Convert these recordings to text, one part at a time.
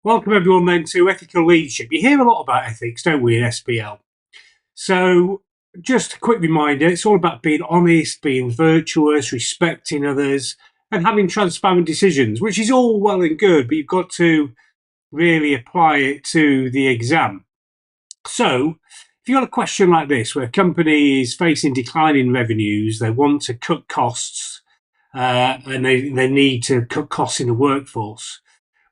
Welcome everyone then to Ethical Leadership. You hear a lot about ethics, don't we, in SBL? So just a quick reminder, it's all about being honest, being virtuous, respecting others, and having transparent decisions, which is all well and good, but you've got to really apply it to the exam. So if you've got a question like this, where a company is facing declining revenues, they want to cut costs, and they need to cut costs in the workforce.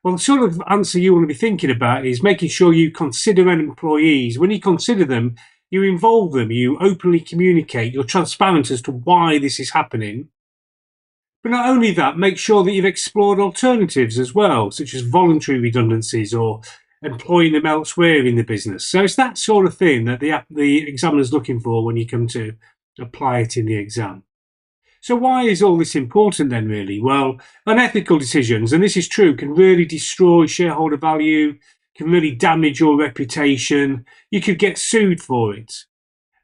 Well, the sort of answer you want to be thinking about is making sure you consider employees. When you consider them, you involve them, you openly communicate, you're transparent as to why this is happening. But not only that, make sure that you've explored alternatives as well, such as voluntary redundancies or employing them elsewhere in the business. So it's that sort of thing that the examiner's looking for when you come to apply it in the exam. So why is all this important then, really? Well, unethical decisions, and this is true, can really destroy shareholder value, can really damage your reputation. You could get sued for it.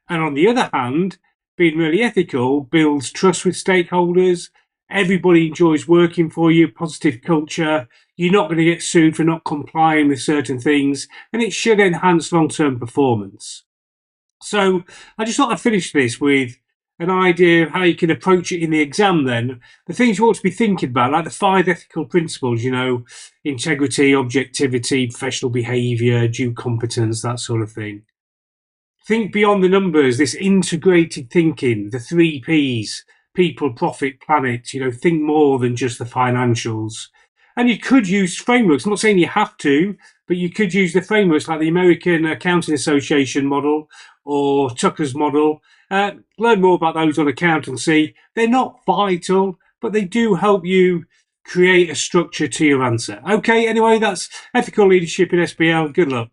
And on the other hand, being really ethical builds trust with stakeholders. Everybody enjoys working for you, positive culture. You're not going to get sued for not complying with certain things, and it should enhance long-term performance. So I just thought I'd finish this with an idea of how you can approach it in the exam then. The things you ought to be thinking about, like the 5 ethical principles, integrity, objectivity, professional behaviour, due competence, that sort of thing. Think beyond the numbers, this integrated thinking, the 3 Ps, people, profit, planet, think more than just the financials. And you could use frameworks. I'm not saying you have to, but you could use the frameworks like the American Accounting Association model or Tucker's model. Learn more about those on accountancy. They're not vital, but they do help you create a structure to your answer. Okay, anyway, that's ethical leadership in SBL. Good luck.